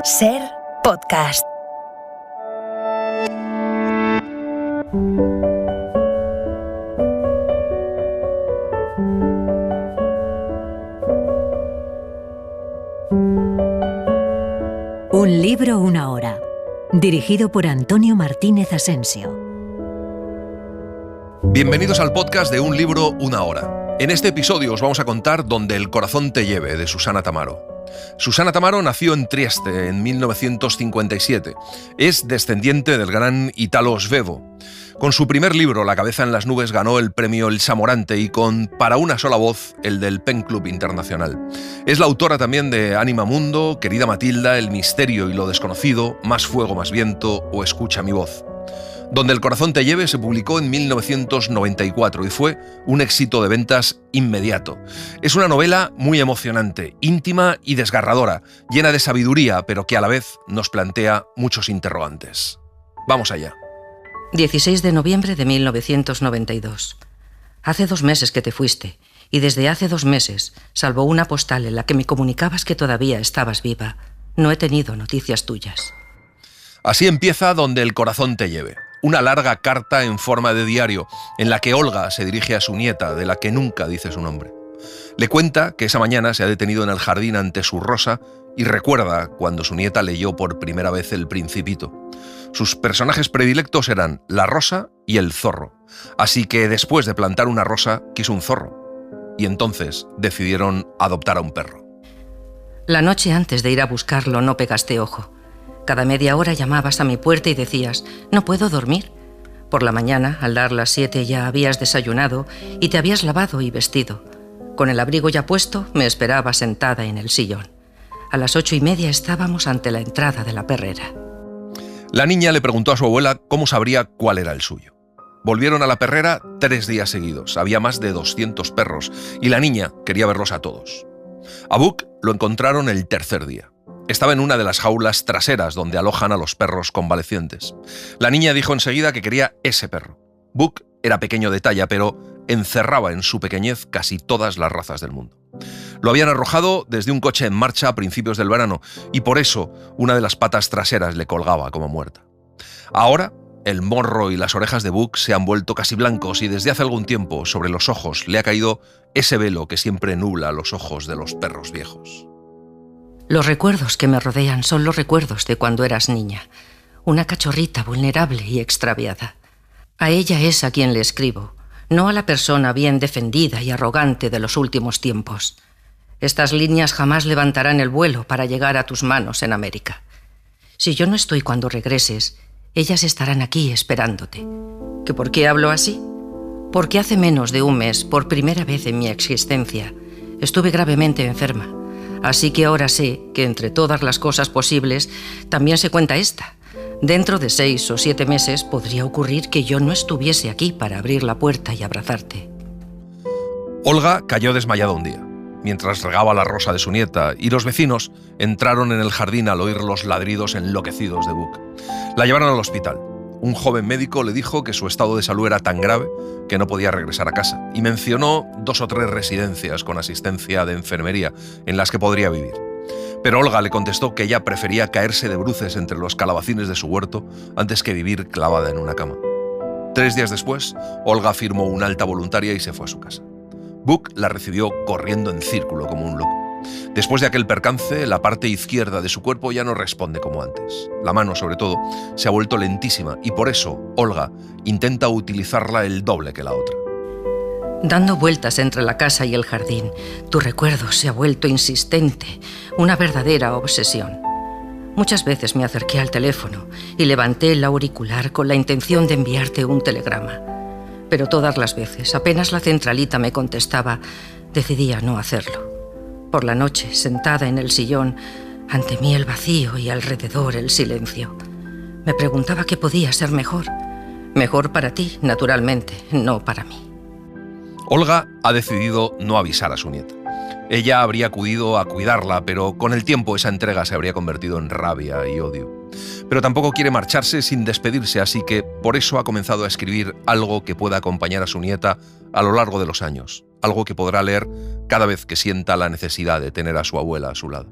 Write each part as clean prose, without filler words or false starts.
Ser podcast. Un libro, una hora. Dirigido por Antonio Martínez Asensio. Bienvenidos al podcast de Un libro, una hora. En este episodio os vamos a contar Donde el corazón te lleve, de Susana Tamaro. Susana Tamaro nació en Trieste en 1957. Es descendiente del gran Italo Svevo. Con su primer libro, La cabeza en las nubes, ganó el premio El Samorante y con Para una sola voz, el del Pen Club Internacional. Es la autora también de Anima Mundo, Querida Matilda, El misterio y lo desconocido, Más fuego, más viento o Escucha mi voz. Donde el corazón te lleve se publicó en 1994 y fue un éxito de ventas inmediato. Es una novela muy emocionante, íntima y desgarradora, llena de sabiduría, pero que a la vez nos plantea muchos interrogantes. Vamos allá. 16 de noviembre de 1992. Hace 2 meses que te fuiste, y desde hace 2 meses, salvo una postal en la que me comunicabas que todavía estabas viva, no he tenido noticias tuyas. Así empieza Donde el corazón te lleve. Una larga carta en forma de diario, en la que Olga se dirige a su nieta, de la que nunca dice su nombre. Le cuenta que esa mañana se ha detenido en el jardín ante su rosa y recuerda cuando su nieta leyó por primera vez El Principito. Sus personajes predilectos eran la rosa y el zorro, así que después de plantar una rosa, quiso un zorro. Y entonces decidieron adoptar a un perro. La noche antes de ir a buscarlo no pegaste ojo. Cada media hora llamabas a mi puerta y decías, no puedo dormir. Por la mañana, al dar las 7 ya habías desayunado y te habías lavado y vestido. Con el abrigo ya puesto, me esperaba sentada en el sillón. A las 8:30 estábamos ante la entrada de la perrera. La niña le preguntó a su abuela cómo sabría cuál era el suyo. Volvieron a la perrera 3 días seguidos. Había más de 200 perros y la niña quería verlos a todos. A Buck lo encontraron el tercer día. Estaba en una de las jaulas traseras donde alojan a los perros convalecientes. La niña dijo enseguida que quería ese perro. Buck era pequeño de talla, pero encerraba en su pequeñez casi todas las razas del mundo. Lo habían arrojado desde un coche en marcha a principios del verano y por eso una de las patas traseras le colgaba como muerta. Ahora, el morro y las orejas de Buck se han vuelto casi blancos y desde hace algún tiempo sobre los ojos le ha caído ese velo que siempre nubla los ojos de los perros viejos. Los recuerdos que me rodean son los recuerdos de cuando eras niña, una cachorrita vulnerable y extraviada. A ella es a quien le escribo, no a la persona bien defendida y arrogante de los últimos tiempos. Estas líneas jamás levantarán el vuelo para llegar a tus manos en América. Si yo no estoy cuando regreses, ellas estarán aquí esperándote. ¿Que por qué hablo así? Porque hace menos de 1 mes, por primera vez en mi existencia, estuve gravemente enferma. Así que ahora sé que entre todas las cosas posibles también se cuenta esta. Dentro de 6 o 7 meses podría ocurrir que yo no estuviese aquí para abrir la puerta y abrazarte. Olga cayó desmayada un día, mientras regaba la rosa de su nieta, y los vecinos entraron en el jardín al oír los ladridos enloquecidos de Buck. La llevaron al hospital. Un joven médico le dijo que su estado de salud era tan grave que no podía regresar a casa y mencionó 2 o 3 residencias con asistencia de enfermería en las que podría vivir. Pero Olga le contestó que ella prefería caerse de bruces entre los calabacines de su huerto antes que vivir clavada en una cama. 3 días después, Olga firmó una alta voluntaria y se fue a su casa. Buck la recibió corriendo en círculo como un loco. Después de aquel percance, la parte izquierda de su cuerpo ya no responde como antes. La mano, sobre todo, se ha vuelto lentísima y por eso Olga intenta utilizarla el doble que la otra. Dando vueltas entre la casa y el jardín, tu recuerdo se ha vuelto insistente, una verdadera obsesión. Muchas veces me acerqué al teléfono y levanté el auricular con la intención de enviarte un telegrama. Pero todas las veces, apenas la centralita me contestaba, decidía no hacerlo. Por la noche, sentada en el sillón, ante mí el vacío y alrededor el silencio. Me preguntaba qué podía ser mejor. Mejor para ti, naturalmente, no para mí. Olga ha decidido no avisar a su nieta. Ella habría acudido a cuidarla, pero con el tiempo esa entrega se habría convertido en rabia y odio. Pero tampoco quiere marcharse sin despedirse, así que por eso ha comenzado a escribir algo que pueda acompañar a su nieta a lo largo de los años, algo que podrá leer cada vez que sienta la necesidad de tener a su abuela a su lado.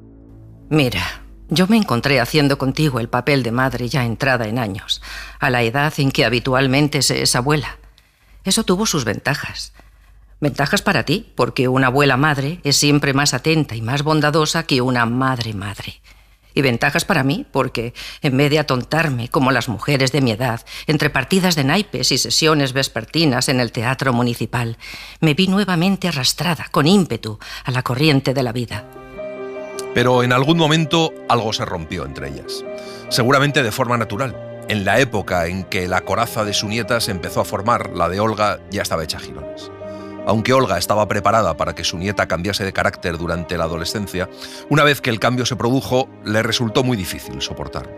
Mira, Yo me encontré haciendo contigo el papel de madre ya entrada en años, a la edad en que habitualmente se es abuela. Eso tuvo sus ventajas. Ventajas para ti, porque una abuela madre es siempre más atenta y más bondadosa que una madre madre. Y ventajas para mí, porque en vez de atontarme como las mujeres de mi edad, entre partidas de naipes y sesiones vespertinas en el teatro municipal, me vi nuevamente arrastrada, con ímpetu, a la corriente de la vida. Pero en algún momento algo se rompió entre ellas. Seguramente de forma natural. En la época en que la coraza de su nieta se empezó a formar, la de Olga ya estaba hecha jirones. Aunque Olga estaba preparada para que su nieta cambiase de carácter durante la adolescencia, una vez que el cambio se produjo, le resultó muy difícil soportarlo.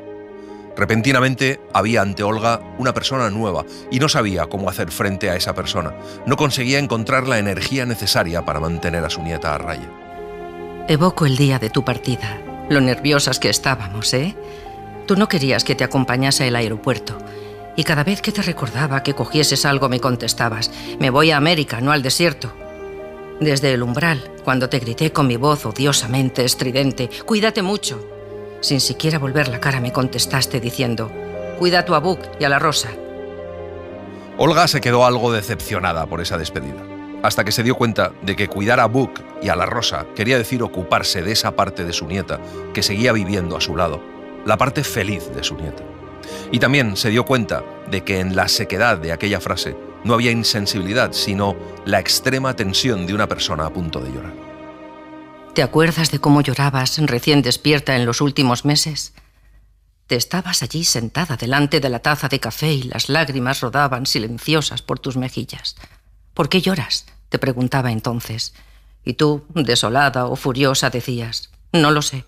Repentinamente había ante Olga una persona nueva y no sabía cómo hacer frente a esa persona. No conseguía encontrar la energía necesaria para mantener a su nieta a raya. Evoco el día de tu partida, lo nerviosas que estábamos, ¿eh? Tú no querías que te acompañase al aeropuerto. Y cada vez que te recordaba que cogieses algo me contestabas: me voy a América, no al desierto. Desde el umbral, cuando te grité con mi voz odiosamente estridente: cuídate mucho, sin siquiera volver la cara me contestaste diciendo: cuida tu a Buck y a la Rosa. Olga se quedó algo decepcionada por esa despedida, hasta que se dio cuenta de que cuidar a Buck y a la Rosa quería decir ocuparse de esa parte de su nieta que seguía viviendo a su lado, la parte feliz de su nieta. Y también se dio cuenta de que en la sequedad de aquella frase no había insensibilidad, sino la extrema tensión de una persona a punto de llorar. ¿Te acuerdas de cómo llorabas recién despierta en los últimos meses? Te estabas allí sentada delante de la taza de café y las lágrimas rodaban silenciosas por tus mejillas. ¿Por qué lloras?, te preguntaba entonces. Y tú, desolada o furiosa, decías: no lo sé.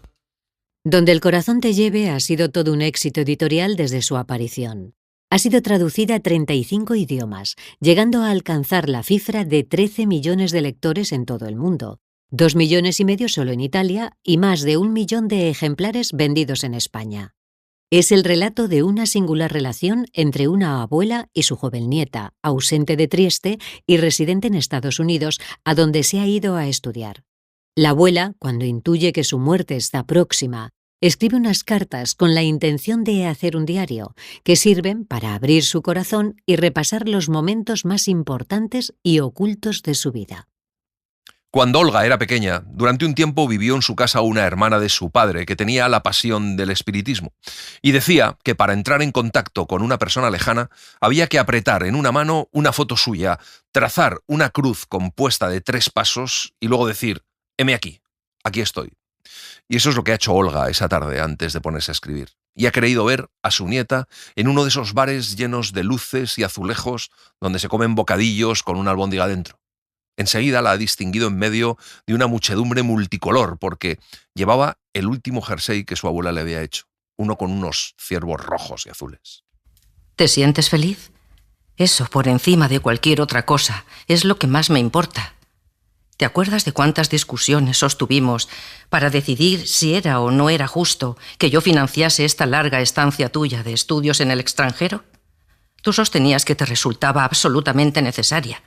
Donde el corazón te lleve ha sido todo un éxito editorial desde su aparición. Ha sido traducida a 35 idiomas, llegando a alcanzar la cifra de 13 millones de lectores en todo el mundo, 2,5 millones solo en Italia y más de 1 millón de ejemplares vendidos en España. Es el relato de una singular relación entre una abuela y su joven nieta, ausente de Trieste y residente en Estados Unidos, a donde se ha ido a estudiar. La abuela, cuando intuye que su muerte está próxima, escribe unas cartas con la intención de hacer un diario, que sirven para abrir su corazón y repasar los momentos más importantes y ocultos de su vida. Cuando Olga era pequeña, durante un tiempo vivió en su casa una hermana de su padre que tenía la pasión del espiritismo, y decía que para entrar en contacto con una persona lejana había que apretar en una mano una foto suya, trazar una cruz compuesta de 3 pasos y luego decir: heme aquí, aquí estoy. Y eso es lo que ha hecho Olga esa tarde antes de ponerse a escribir. Y ha creído ver a su nieta en uno de esos bares llenos de luces y azulejos donde se comen bocadillos con una albóndiga dentro. Enseguida la ha distinguido en medio de una muchedumbre multicolor porque llevaba el último jersey que su abuela le había hecho, uno con unos ciervos rojos y azules. ¿Te sientes feliz? Eso, por encima de cualquier otra cosa, es lo que más me importa. ¿Te acuerdas de cuántas discusiones sostuvimos para decidir si era o no era justo que yo financiase esta larga estancia tuya de estudios en el extranjero? Tú sostenías que te resultaba absolutamente necesaria,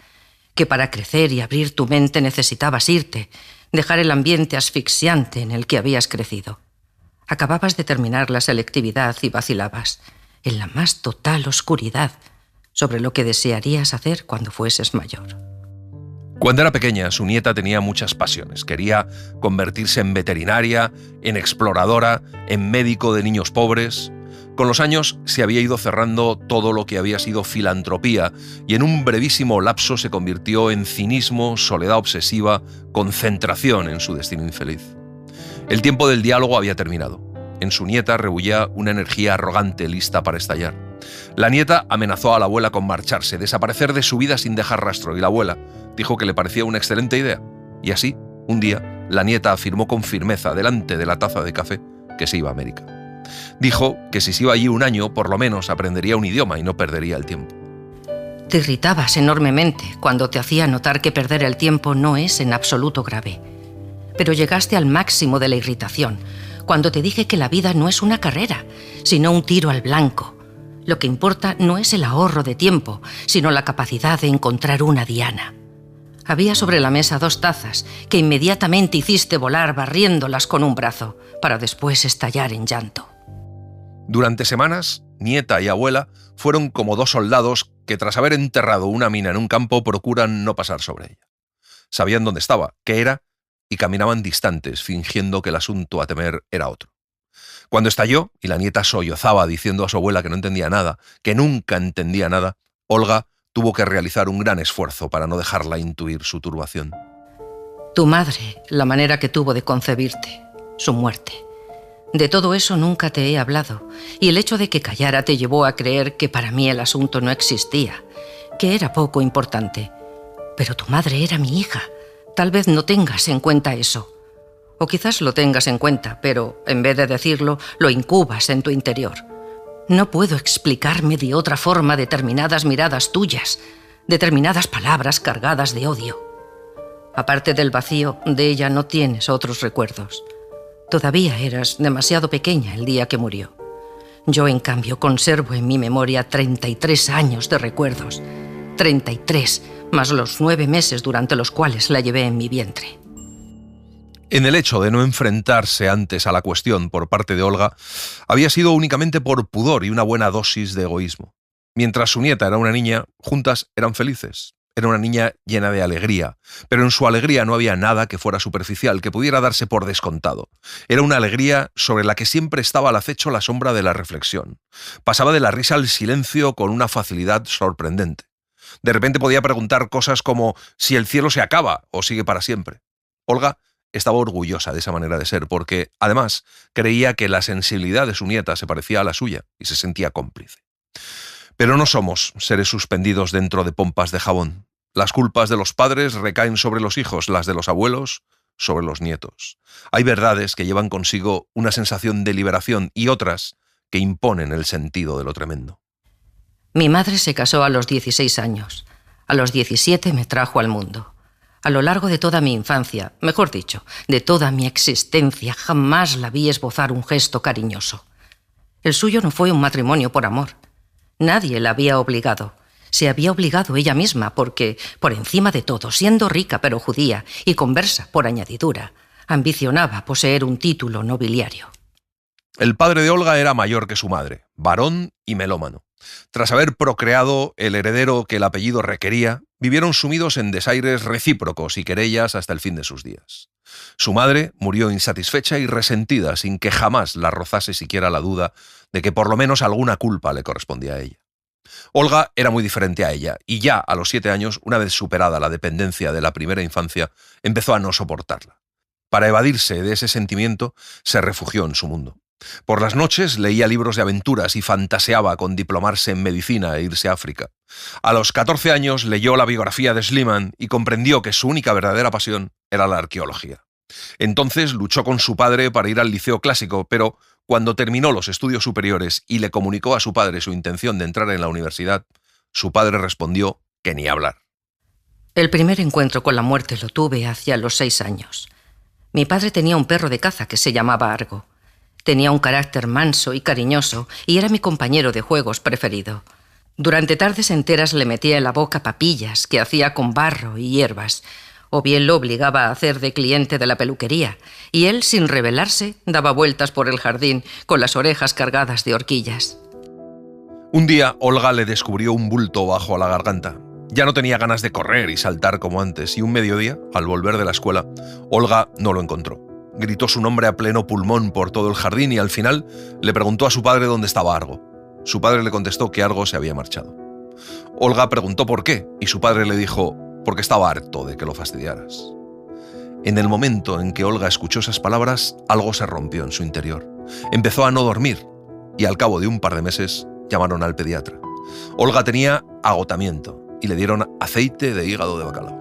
que para crecer y abrir tu mente necesitabas irte, dejar el ambiente asfixiante en el que habías crecido. Acababas de terminar la selectividad y vacilabas, en la más total oscuridad, sobre lo que desearías hacer cuando fueses mayor. Cuando era pequeña, su nieta tenía muchas pasiones. Quería convertirse en veterinaria, en exploradora, en médico de niños pobres. Con los años se había ido cerrando todo lo que había sido filantropía y en un brevísimo lapso se convirtió en cinismo, soledad obsesiva, concentración en su destino infeliz. El tiempo del diálogo había terminado. En su nieta rebullía una energía arrogante lista para estallar. La nieta amenazó a la abuela con marcharse, desaparecer de su vida sin dejar rastro, y la abuela dijo que le parecía una excelente idea. Y así, un día, la nieta afirmó con firmeza delante de la taza de café que se iba a América. Dijo que si se iba allí un año, por lo menos aprendería un idioma y no perdería el tiempo. Te irritabas enormemente cuando te hacía notar que perder el tiempo no es en absoluto grave. Pero llegaste al máximo de la irritación cuando te dije que la vida no es una carrera, sino un tiro al blanco. Lo que importa no es el ahorro de tiempo, sino la capacidad de encontrar una diana. Había sobre la mesa 2 tazas que inmediatamente hiciste volar barriéndolas con un brazo, para después estallar en llanto. Durante semanas, nieta y abuela fueron como 2 soldados que tras haber enterrado una mina en un campo procuran no pasar sobre ella. Sabían dónde estaba, qué era, y caminaban distantes, fingiendo que el asunto a temer era otro. Cuando estalló y la nieta sollozaba diciendo a su abuela que no entendía nada, que nunca entendía nada, Olga tuvo que realizar un gran esfuerzo para no dejarla intuir su turbación. Tu madre, la manera que tuvo de concebirte, su muerte. De todo eso nunca te he hablado, y el hecho de que callara te llevó a creer que para mí el asunto no existía, que era poco importante. Pero tu madre era mi hija. Tal vez no tengas en cuenta eso. O quizás lo tengas en cuenta, pero en vez de decirlo, lo incubas en tu interior. No puedo explicarme de otra forma determinadas miradas tuyas, determinadas palabras cargadas de odio. Aparte del vacío, de ella no tienes otros recuerdos. Todavía eras demasiado pequeña el día que murió. Yo, en cambio, conservo en mi memoria 33 años de recuerdos. 33, más los 9 meses durante los cuales la llevé en mi vientre. En el hecho de no enfrentarse antes a la cuestión por parte de Olga, había sido únicamente por pudor y una buena dosis de egoísmo. Mientras su nieta era una niña, juntas eran felices. Era una niña llena de alegría, pero en su alegría no había nada que fuera superficial, que pudiera darse por descontado. Era una alegría sobre la que siempre estaba al acecho la sombra de la reflexión. Pasaba de la risa al silencio con una facilidad sorprendente. De repente podía preguntar cosas como si el cielo se acaba o sigue para siempre. Olga estaba orgullosa de esa manera de ser porque, además, creía que la sensibilidad de su nieta se parecía a la suya y se sentía cómplice. Pero no somos seres suspendidos dentro de pompas de jabón. Las culpas de los padres recaen sobre los hijos, las de los abuelos sobre los nietos. Hay verdades que llevan consigo una sensación de liberación y otras que imponen el sentido de lo tremendo. Mi madre se casó a los 16 años. A los 17 me trajo al mundo. A lo largo de toda mi infancia, mejor dicho, de toda mi existencia, jamás la vi esbozar un gesto cariñoso. El suyo no fue un matrimonio por amor. Nadie la había obligado. Se había obligado ella misma porque, por encima de todo, siendo rica pero judía y conversa por añadidura, ambicionaba poseer un título nobiliario. El padre de Olga era mayor que su madre, varón y melómano. Tras haber procreado el heredero que el apellido requería, vivieron sumidos en desaires recíprocos y querellas hasta el fin de sus días. Su madre murió insatisfecha y resentida, sin que jamás la rozase siquiera la duda de que por lo menos alguna culpa le correspondía a ella. Olga era muy diferente a ella, y ya a los 7 años, una vez superada la dependencia de la primera infancia, empezó a no soportarla. Para evadirse de ese sentimiento, se refugió en su mundo. Por las noches leía libros de aventuras y fantaseaba con diplomarse en medicina e irse a África. A los 14 años leyó la biografía de Schliemann y comprendió que su única verdadera pasión era la arqueología. Entonces luchó con su padre para ir al liceo clásico, pero cuando terminó los estudios superiores y le comunicó a su padre su intención de entrar en la universidad, su padre respondió que ni hablar. El primer encuentro con la muerte lo tuve hacia los 6 años. Mi padre tenía un perro de caza que se llamaba Argo. Tenía un carácter manso y cariñoso y era mi compañero de juegos preferido. Durante tardes enteras le metía en la boca papillas que hacía con barro y hierbas, o bien lo obligaba a hacer de cliente de la peluquería, y él, sin rebelarse, daba vueltas por el jardín con las orejas cargadas de horquillas. Un día, Olga le descubrió un bulto bajo a la garganta. Ya no tenía ganas de correr y saltar como antes, y un mediodía, al volver de la escuela, Olga no lo encontró. Gritó su nombre a pleno pulmón por todo el jardín y al final le preguntó a su padre dónde estaba Argo. Su padre le contestó que Argo se había marchado. Olga preguntó por qué y su padre le dijo porque estaba harto de que lo fastidiaras. En el momento en que Olga escuchó esas palabras, algo se rompió en su interior. Empezó a no dormir y al cabo de un par de meses llamaron al pediatra. Olga tenía agotamiento y le dieron aceite de hígado de bacalao.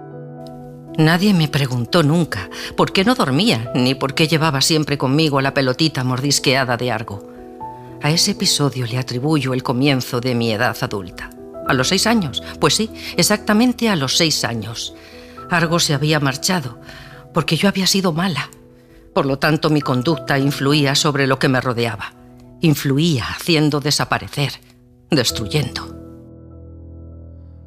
Nadie me preguntó nunca por qué no dormía, ni por qué llevaba siempre conmigo la pelotita mordisqueada de Argo. A ese episodio le atribuyo el comienzo de mi edad adulta. ¿A los 6 años? Pues sí, exactamente a los 6 años. Argo se había marchado porque yo había sido mala. Por lo tanto, mi conducta influía sobre lo que me rodeaba. Influía haciendo desaparecer, destruyendo.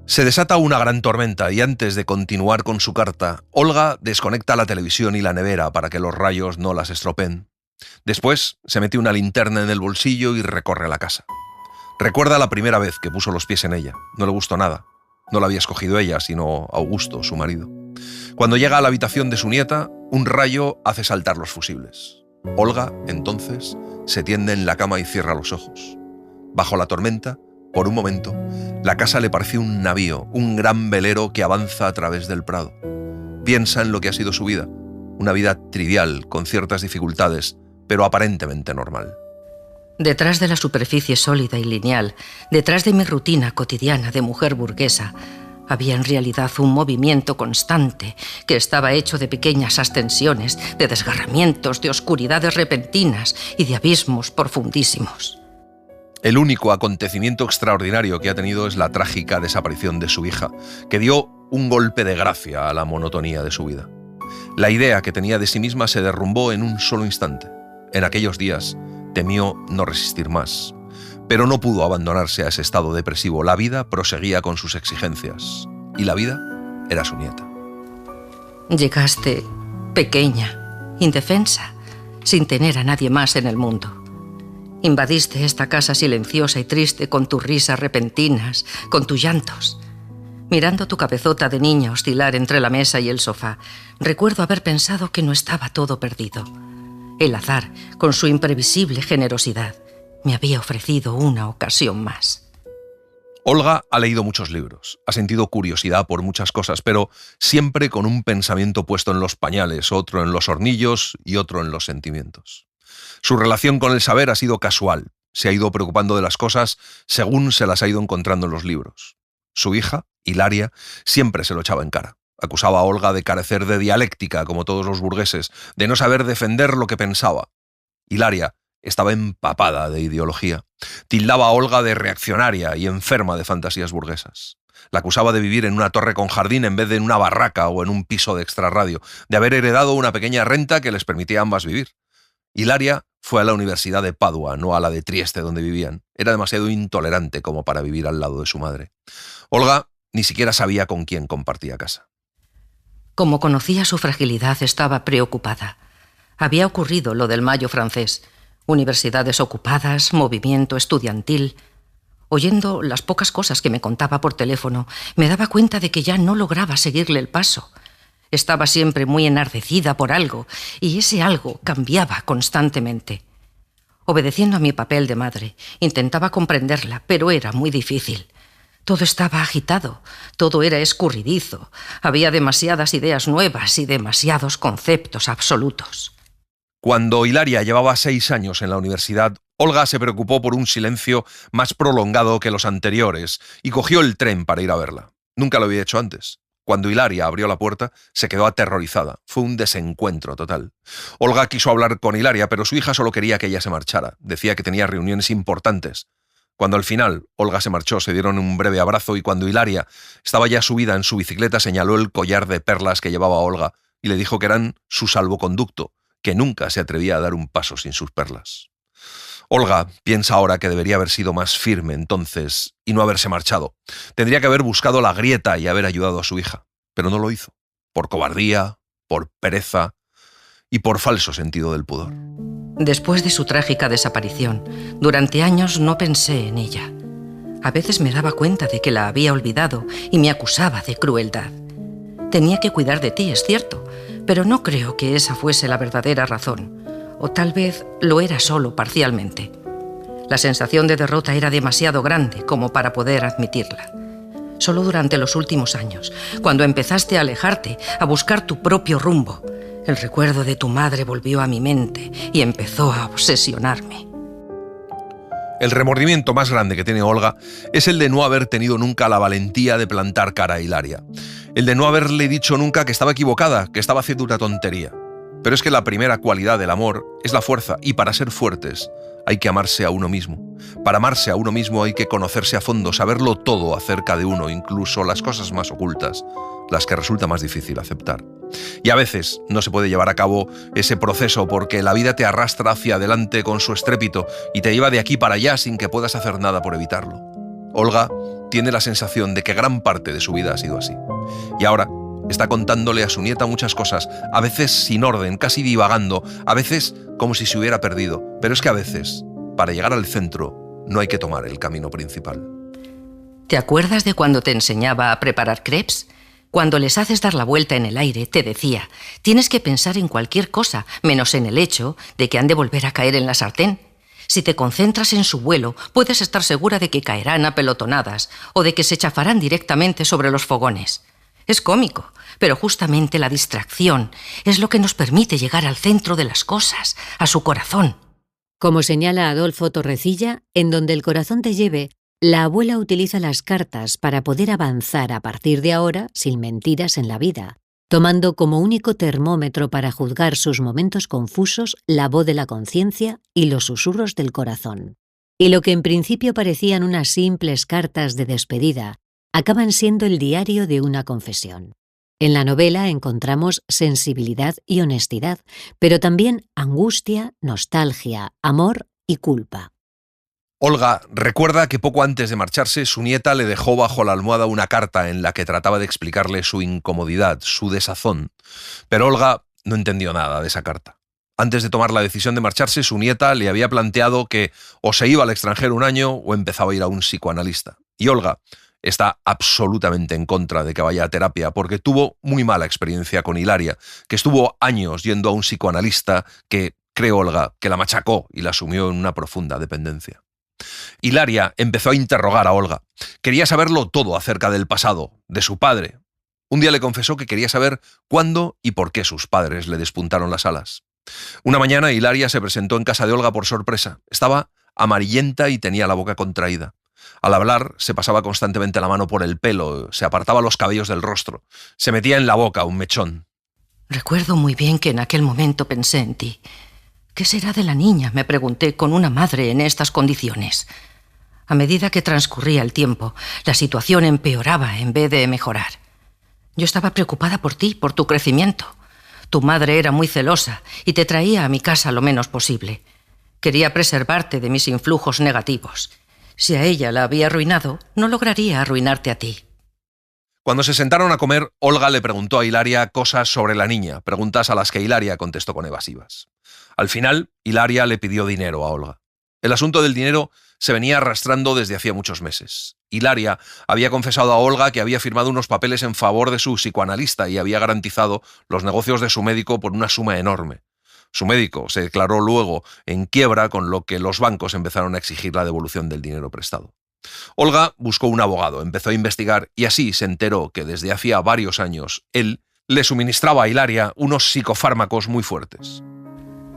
Se desata una gran tormenta y antes de continuar con su carta, Olga desconecta la televisión y la nevera para que los rayos no las estropeen. Después se mete una linterna en el bolsillo y recorre la casa. Recuerda la primera vez que puso los pies en ella. No le gustó nada. No la había escogido ella, sino Augusto, su marido. Cuando llega a la habitación de su nieta, un rayo hace saltar los fusibles. Olga, entonces, se tiende en la cama y cierra los ojos. Bajo la tormenta, por un momento, la casa le pareció un navío, un gran velero que avanza a través del prado. Piensa en lo que ha sido su vida, una vida trivial, con ciertas dificultades, pero aparentemente normal. Detrás de la superficie sólida y lineal, detrás de mi rutina cotidiana de mujer burguesa, había en realidad un movimiento constante que estaba hecho de pequeñas ascensiones, de desgarramientos, de oscuridades repentinas y de abismos profundísimos. El único acontecimiento extraordinario que ha tenido es la trágica desaparición de su hija, que dio un golpe de gracia a la monotonía de su vida. La idea que tenía de sí misma se derrumbó en un solo instante. En aquellos días temió no resistir más, pero no pudo abandonarse a ese estado depresivo. La vida proseguía con sus exigencias, y la vida era su nieta. Llegaste pequeña, indefensa, sin tener a nadie más en el mundo. Invadiste esta casa silenciosa y triste con tus risas repentinas, con tus llantos. Mirando tu cabezota de niña oscilar entre la mesa y el sofá, recuerdo haber pensado que no estaba todo perdido. El azar, con su imprevisible generosidad, me había ofrecido una ocasión más. Olga ha leído muchos libros, ha sentido curiosidad por muchas cosas, pero siempre con un pensamiento puesto en los pañales, otro en los hornillos y otro en los sentimientos. Su relación con el saber ha sido casual, se ha ido preocupando de las cosas según se las ha ido encontrando en los libros. Su hija, Hilaria, siempre se lo echaba en cara. Acusaba a Olga de carecer de dialéctica, como todos los burgueses, de no saber defender lo que pensaba. Hilaria estaba empapada de ideología. Tildaba a Olga de reaccionaria y enferma de fantasías burguesas. La acusaba de vivir en una torre con jardín en vez de en una barraca o en un piso de extrarradio, de haber heredado una pequeña renta que les permitía a ambas vivir. Hilaria fue a la Universidad de Padua, no a la de Trieste donde vivían. Era demasiado intolerante como para vivir al lado de su madre. Olga ni siquiera sabía con quién compartía casa. Como conocía su fragilidad, estaba preocupada. Había ocurrido lo del Mayo francés. Universidades ocupadas, movimiento estudiantil. Oyendo las pocas cosas que me contaba por teléfono, me daba cuenta de que ya no lograba seguirle el paso. Estaba siempre muy enardecida por algo, y ese algo cambiaba constantemente. Obedeciendo a mi papel de madre, intentaba comprenderla, pero era muy difícil. Todo estaba agitado, todo era escurridizo. Había demasiadas ideas nuevas y demasiados conceptos absolutos. Cuando Hilaria llevaba 6 años en la universidad, Olga se preocupó por un silencio más prolongado que los anteriores y cogió el tren para ir a verla. Nunca lo había hecho antes. Cuando Hilaria abrió la puerta, se quedó aterrorizada. Fue un desencuentro total. Olga quiso hablar con Hilaria, pero su hija solo quería que ella se marchara. Decía que tenía reuniones importantes. Cuando al final Olga se marchó, se dieron un breve abrazo y cuando Hilaria estaba ya subida en su bicicleta, señaló el collar de perlas que llevaba Olga y le dijo que eran su salvoconducto, que nunca se atrevía a dar un paso sin sus perlas. Olga piensa ahora que debería haber sido más firme entonces y no haberse marchado. Tendría que haber buscado la grieta y haber ayudado a su hija, pero no lo hizo, por cobardía, por pereza y por falso sentido del pudor. Después de su trágica desaparición, durante años no pensé en ella. A veces me daba cuenta de que la había olvidado y me acusaba de crueldad. Tenía que cuidar de ti, es cierto, pero no creo que esa fuese la verdadera razón. O tal vez lo era solo parcialmente. La sensación de derrota era demasiado grande como para poder admitirla. Solo durante los últimos años, cuando empezaste a alejarte, a buscar tu propio rumbo, el recuerdo de tu madre volvió a mi mente y empezó a obsesionarme. El remordimiento más grande que tiene Olga es el de no haber tenido nunca la valentía de plantar cara a Hilaria. El de no haberle dicho nunca que estaba equivocada, que estaba haciendo una tontería. Pero es que la primera cualidad del amor es la fuerza, y para ser fuertes hay que amarse a uno mismo. Para amarse a uno mismo hay que conocerse a fondo, saberlo todo acerca de uno, incluso las cosas más ocultas, las que resulta más difícil aceptar. Y a veces no se puede llevar a cabo ese proceso porque la vida te arrastra hacia adelante con su estrépito y te lleva de aquí para allá sin que puedas hacer nada por evitarlo. Olga tiene la sensación de que gran parte de su vida ha sido así. Y ahora está contándole a su nieta muchas cosas, a veces sin orden, casi divagando, a veces como si se hubiera perdido. Pero es que a veces, para llegar al centro, no hay que tomar el camino principal. ¿Te acuerdas de cuando te enseñaba a preparar crepes? Cuando les haces dar la vuelta en el aire, te decía, tienes que pensar en cualquier cosa, menos en el hecho de que han de volver a caer en la sartén. Si te concentras en su vuelo, puedes estar segura de que caerán apelotonadas o de que se chafarán directamente sobre los fogones. Es cómico, pero justamente la distracción es lo que nos permite llegar al centro de las cosas, a su corazón. Como señala Adolfo Torrecilla, en Donde el corazón te lleve, la abuela utiliza las cartas para poder avanzar a partir de ahora sin mentiras en la vida, tomando como único termómetro para juzgar sus momentos confusos la voz de la conciencia y los susurros del corazón. Y lo que en principio parecían unas simples cartas de despedida, acaban siendo el diario de una confesión. En la novela encontramos sensibilidad y honestidad, pero también angustia, nostalgia, amor y culpa. Olga recuerda que poco antes de marcharse, su nieta le dejó bajo la almohada una carta en la que trataba de explicarle su incomodidad, su desazón. Pero Olga no entendió nada de esa carta. Antes de tomar la decisión de marcharse, su nieta le había planteado que o se iba al extranjero un año o empezaba a ir a un psicoanalista. Y Olga está absolutamente en contra de que vaya a terapia porque tuvo muy mala experiencia con Hilaria, que estuvo años yendo a un psicoanalista que, cree Olga, que la machacó y la sumió en una profunda dependencia. Hilaria empezó a interrogar a Olga. Quería saberlo todo acerca del pasado, de su padre. Un día le confesó que quería saber cuándo y por qué sus padres le despuntaron las alas. Una mañana Hilaria se presentó en casa de Olga por sorpresa. Estaba amarillenta y tenía la boca contraída. Al hablar se pasaba constantemente la mano por el pelo, se apartaba los cabellos del rostro, se metía en la boca un mechón. Recuerdo muy bien que en aquel momento pensé en ti. ¿Qué será de la niña?, me pregunté, con una madre en estas condiciones. A medida que transcurría el tiempo, la situación empeoraba en vez de mejorar. Yo estaba preocupada por ti, por tu crecimiento. Tu madre era muy celosa y te traía a mi casa lo menos posible. Quería preservarte de mis influjos negativos. Si a ella la había arruinado, no lograría arruinarte a ti. Cuando se sentaron a comer, Olga le preguntó a Hilaria cosas sobre la niña, preguntas a las que Hilaria contestó con evasivas. Al final, Hilaria le pidió dinero a Olga. El asunto del dinero se venía arrastrando desde hacía muchos meses. Hilaria había confesado a Olga que había firmado unos papeles en favor de su psicoanalista y había garantizado los negocios de su médico por una suma enorme. Su médico se declaró luego en quiebra, con lo que los bancos empezaron a exigir la devolución del dinero prestado. Olga buscó un abogado, empezó a investigar y así se enteró que desde hacía varios años él le suministraba a Hilaria unos psicofármacos muy fuertes.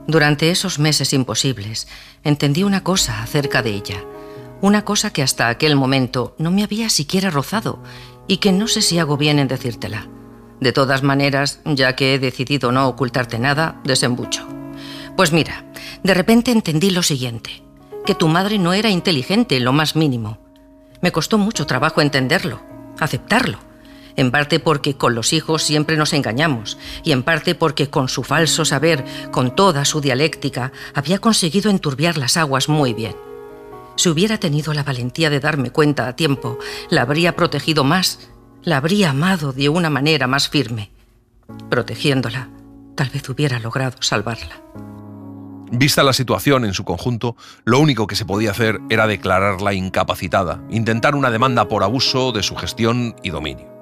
Durante esos meses imposibles, entendí una cosa acerca de ella. Una cosa que hasta aquel momento no me había siquiera rozado y que no sé si hago bien en decírtela. De todas maneras, ya que he decidido no ocultarte nada, desembucho. Pues mira, de repente entendí lo siguiente: que tu madre no era inteligente en lo más mínimo. Me costó mucho trabajo entenderlo, aceptarlo. En parte porque con los hijos siempre nos engañamos y en parte porque con su falso saber, con toda su dialéctica, había conseguido enturbiar las aguas muy bien. Si hubiera tenido la valentía de darme cuenta a tiempo, la habría protegido más, la habría amado de una manera más firme. Protegiéndola, tal vez hubiera logrado salvarla. Vista la situación en su conjunto, lo único que se podía hacer era declararla incapacitada, intentar una demanda por abuso de su gestión y dominio.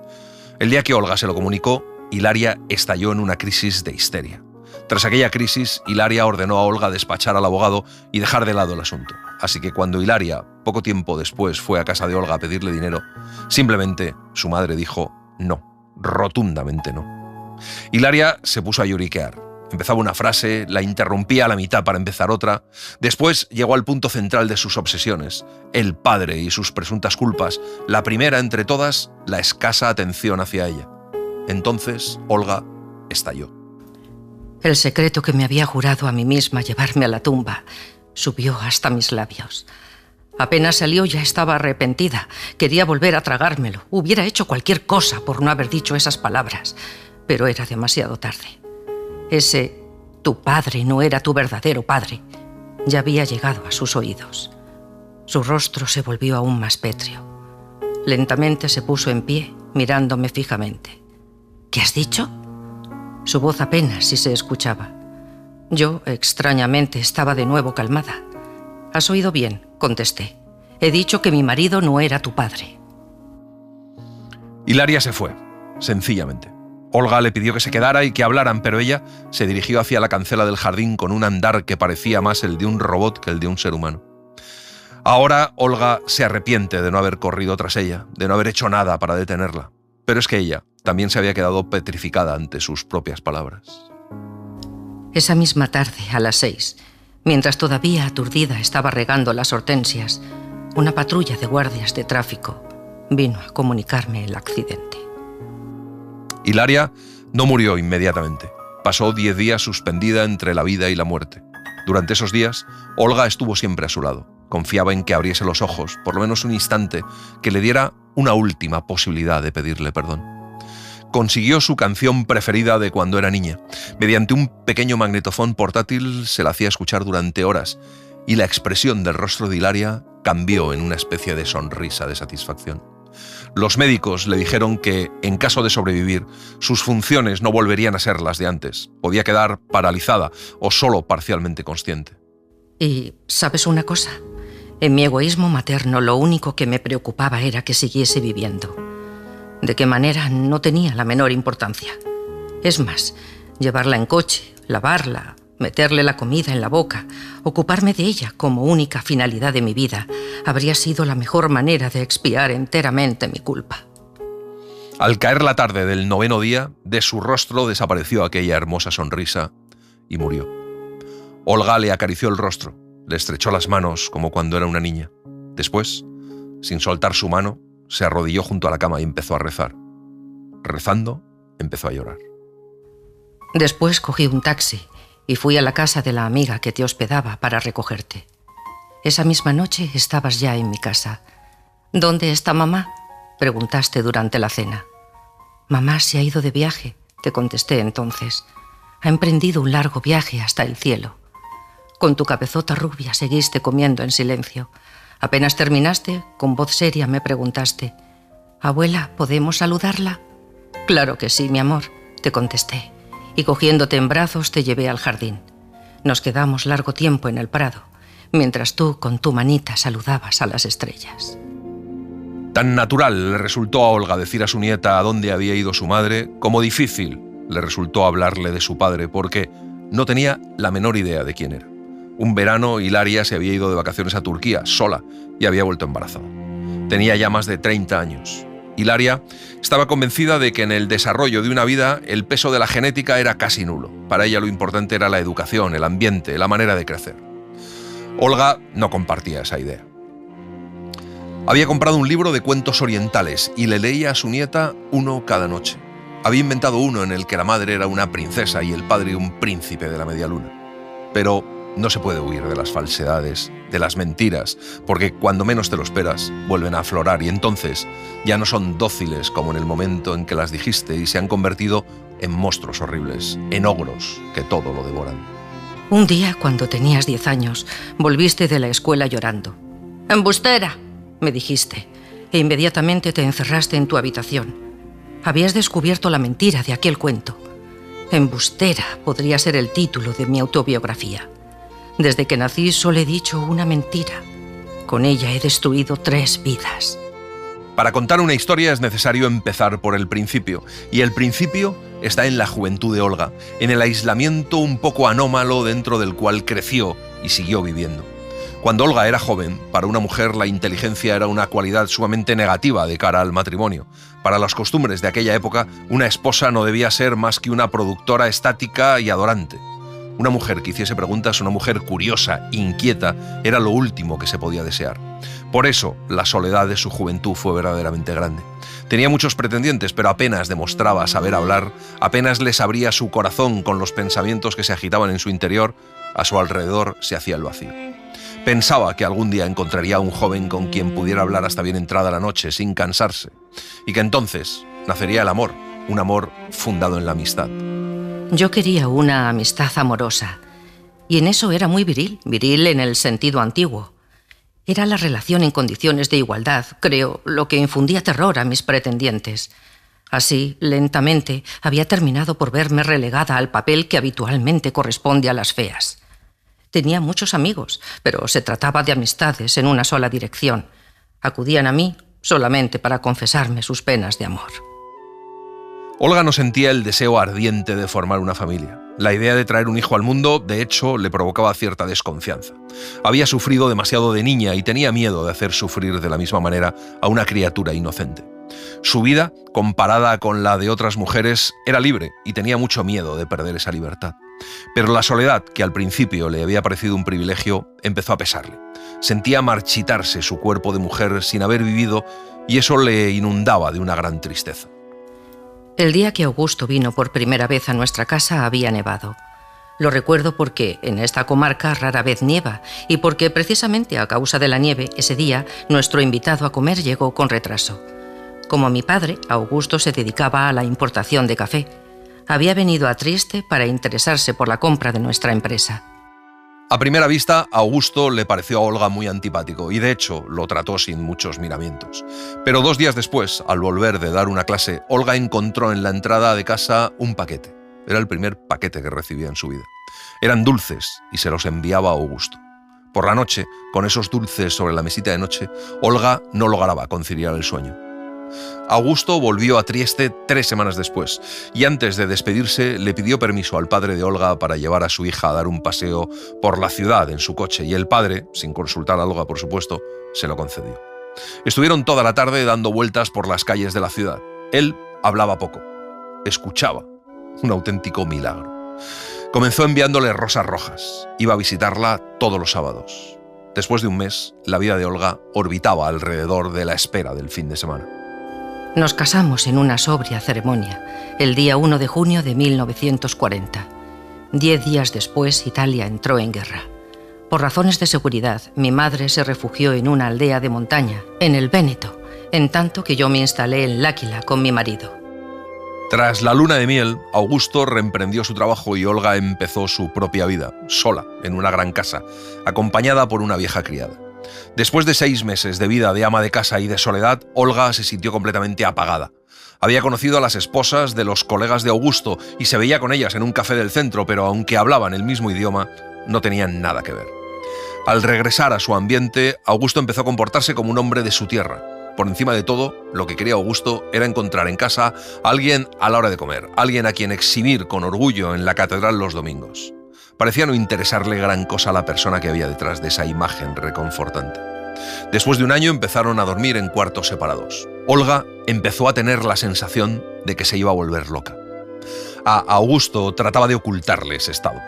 El día que Olga se lo comunicó, Hilaria estalló en una crisis de histeria. Tras aquella crisis, Hilaria ordenó a Olga despachar al abogado y dejar de lado el asunto. Así que cuando Hilaria, poco tiempo después, fue a casa de Olga a pedirle dinero, simplemente su madre dijo no, rotundamente no. Hilaria se puso a lloriquear. Empezaba una frase, la interrumpía a la mitad para empezar otra. Después llegó al punto central de sus obsesiones, el padre y sus presuntas culpas. La primera entre todas, la escasa atención hacia ella. Entonces, Olga estalló. El secreto que me había jurado a mí misma llevarme a la tumba subió hasta mis labios. Apenas salió ya estaba arrepentida. Quería volver a tragármelo. Hubiera hecho cualquier cosa por no haber dicho esas palabras. Pero era demasiado tarde. Ese tu padre no era tu verdadero padre ya había llegado a sus oídos. Su rostro se volvió aún más pétreo. Lentamente se puso en pie, mirándome fijamente. ¿Qué has dicho? Su voz apenas si se escuchaba. Yo, extrañamente, estaba de nuevo calmada. «Has oído bien», contesté. «He dicho que mi marido no era tu padre». Hilaria se fue, sencillamente. Olga le pidió que se quedara y que hablaran, pero ella se dirigió hacia la cancela del jardín con un andar que parecía más el de un robot que el de un ser humano. Ahora Olga se arrepiente de no haber corrido tras ella, de no haber hecho nada para detenerla. Pero es que ella también se había quedado petrificada ante sus propias palabras. Esa misma tarde, a las 6, mientras todavía aturdida estaba regando las hortensias, una patrulla de guardias de tráfico vino a comunicarme el accidente. Hilaria no murió inmediatamente. Pasó 10 días suspendida entre la vida y la muerte. Durante esos días, Olga estuvo siempre a su lado. Confiaba en que abriese los ojos, por lo menos un instante, que le diera una última posibilidad de pedirle perdón. Consiguió su canción preferida de cuando era niña. Mediante un pequeño magnetofón portátil se la hacía escuchar durante horas y la expresión del rostro de Hilaria cambió en una especie de sonrisa de satisfacción. Los médicos le dijeron que, en caso de sobrevivir, sus funciones no volverían a ser las de antes. Podía quedar paralizada o solo parcialmente consciente. Y, ¿sabes una cosa? En mi egoísmo materno lo único que me preocupaba era que siguiese viviendo. De qué manera no tenía la menor importancia. Es más, llevarla en coche, lavarla, meterle la comida en la boca, ocuparme de ella como única finalidad de mi vida, habría sido la mejor manera de expiar enteramente mi culpa. Al caer la tarde del 9º día, de su rostro desapareció aquella hermosa sonrisa y murió. Olga le acarició el rostro, le estrechó las manos como cuando era una niña. Después, sin soltar su mano, se arrodilló junto a la cama y empezó a rezar. Rezando, empezó a llorar. Después cogí un taxi y fui a la casa de la amiga que te hospedaba para recogerte. Esa misma noche estabas ya en mi casa. «¿Dónde está mamá?», preguntaste durante la cena. «Mamá se ha ido de viaje», te contesté entonces. «Ha emprendido un largo viaje hasta el cielo». Con tu cabezota rubia seguiste comiendo en silencio. Apenas terminaste, con voz seria me preguntaste: «Abuela, ¿podemos saludarla?». «Claro que sí, mi amor», te contesté, y cogiéndote en brazos te llevé al jardín. Nos quedamos largo tiempo en el prado, mientras tú con tu manita saludabas a las estrellas. Tan natural le resultó a Olga decir a su nieta a dónde había ido su madre, como difícil le resultó hablarle de su padre, porque no tenía la menor idea de quién era. Un verano, Hilaria se había ido de vacaciones a Turquía, sola, y había vuelto embarazada. Tenía ya más de 30 años. Hilaria estaba convencida de que en el desarrollo de una vida el peso de la genética era casi nulo. Para ella lo importante era la educación, el ambiente, la manera de crecer. Olga no compartía esa idea. Había comprado un libro de cuentos orientales y le leía a su nieta uno cada noche. Había inventado uno en el que la madre era una princesa y el padre un príncipe de la media luna. Pero no se puede huir de las falsedades, de las mentiras, porque cuando menos te lo esperas, vuelven a aflorar y entonces ya no son dóciles como en el momento en que las dijiste y se han convertido en monstruos horribles, en ogros que todo lo devoran. Un día, cuando tenías 10 años, volviste de la escuela llorando. «¡Embustera!», me dijiste, e inmediatamente te encerraste en tu habitación. Habías descubierto la mentira de aquel cuento. «Embustera» podría ser el título de mi autobiografía. Desde que nací solo he dicho una mentira. Con ella he destruido 3 vidas. Para contar una historia es necesario empezar por el principio, y el principio está en la juventud de Olga, en el aislamiento un poco anómalo dentro del cual creció y siguió viviendo. Cuando Olga era joven, para una mujer la inteligencia era una cualidad sumamente negativa de cara al matrimonio. Para las costumbres de aquella época, una esposa no debía ser más que una productora estática y adorante. Una mujer que hiciese preguntas, una mujer curiosa, inquieta, era lo último que se podía desear. Por eso, la soledad de su juventud fue verdaderamente grande. Tenía muchos pretendientes, pero apenas demostraba saber hablar, apenas les abría su corazón con los pensamientos que se agitaban en su interior, a su alrededor se hacía el vacío. Pensaba que algún día encontraría a un joven con quien pudiera hablar hasta bien entrada la noche, sin cansarse, y que entonces nacería el amor, un amor fundado en la amistad. Yo quería una amistad amorosa, y en eso era muy viril en el sentido antiguo. Era la relación en condiciones de igualdad, creo, lo que infundía terror a mis pretendientes. Así, lentamente, había terminado por verme relegada al papel que habitualmente corresponde a las feas. Tenía muchos amigos, pero se trataba de amistades en una sola dirección. Acudían a mí solamente para confesarme sus penas de amor. Olga no sentía el deseo ardiente de formar una familia. La idea de traer un hijo al mundo, de hecho, le provocaba cierta desconfianza. Había sufrido demasiado de niña y tenía miedo de hacer sufrir de la misma manera a una criatura inocente. Su vida, comparada con la de otras mujeres, era libre y tenía mucho miedo de perder esa libertad. Pero la soledad, que al principio le había parecido un privilegio, empezó a pesarle. Sentía marchitarse su cuerpo de mujer sin haber vivido y eso le inundaba de una gran tristeza. El día que Augusto vino por primera vez a nuestra casa había nevado. Lo recuerdo porque en esta comarca rara vez nieva y porque precisamente a causa de la nieve ese día nuestro invitado a comer llegó con retraso. Como mi padre, Augusto se dedicaba a la importación de café. Había venido a Trieste para interesarse por la compra de nuestra empresa. A primera vista, Augusto le pareció a Olga muy antipático y de hecho lo trató sin muchos miramientos. Pero 2 días después, al volver de dar una clase, Olga encontró en la entrada de casa un paquete. Era el primer paquete que recibía en su vida. Eran dulces y se los enviaba a Augusto. Por la noche, con esos dulces sobre la mesita de noche, Olga no lograba conciliar el sueño. Augusto volvió a Trieste 3 semanas después y antes de despedirse le pidió permiso al padre de Olga para llevar a su hija a dar un paseo por la ciudad en su coche y el padre, sin consultar a Olga por supuesto, se lo concedió. Estuvieron toda la tarde dando vueltas por las calles de la ciudad. Él hablaba poco, escuchaba, un auténtico milagro. Comenzó enviándole rosas rojas, iba a visitarla todos los sábados. Después de un mes, la vida de Olga orbitaba alrededor de la espera del fin de semana. Nos casamos en una sobria ceremonia, el día 1 de junio de 1940. 10 días después, Italia entró en guerra. Por razones de seguridad, mi madre se refugió en una aldea de montaña, en el Véneto, en tanto que yo me instalé en L'Áquila con mi marido. Tras la luna de miel, Augusto reemprendió su trabajo y Olga empezó su propia vida, sola, en una gran casa, acompañada por una vieja criada. Después de 6 meses de vida de ama de casa y de soledad, Olga se sintió completamente apagada. Había conocido a las esposas de los colegas de Augusto y se veía con ellas en un café del centro, pero aunque hablaban el mismo idioma, no tenían nada que ver. Al regresar a su ambiente, Augusto empezó a comportarse como un hombre de su tierra. Por encima de todo, lo que quería Augusto era encontrar en casa a alguien a la hora de comer, alguien a quien exhibir con orgullo en la catedral los domingos. Parecía no interesarle gran cosa a la persona que había detrás de esa imagen reconfortante. Después de un año empezaron a dormir en cuartos separados. Olga empezó a tener la sensación de que se iba a volver loca. A Augusto trataba de ocultarle ese estado.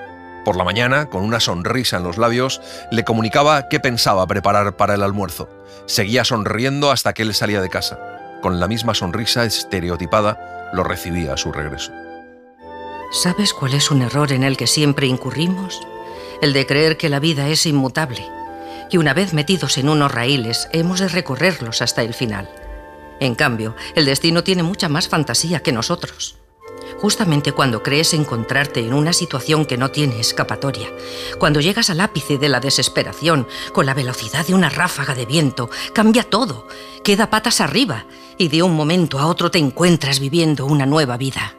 Por la mañana, con una sonrisa en los labios, le comunicaba qué pensaba preparar para el almuerzo. Seguía sonriendo hasta que él salía de casa. Con la misma sonrisa estereotipada, lo recibía a su regreso. ¿Sabes cuál es un error en el que siempre incurrimos? El de creer que la vida es inmutable, que una vez metidos en unos raíles hemos de recorrerlos hasta el final. En cambio, el destino tiene mucha más fantasía que nosotros. Justamente cuando crees encontrarte en una situación que no tiene escapatoria, cuando llegas al ápice de la desesperación, con la velocidad de una ráfaga de viento, cambia todo, queda patas arriba y de un momento a otro te encuentras viviendo una nueva vida.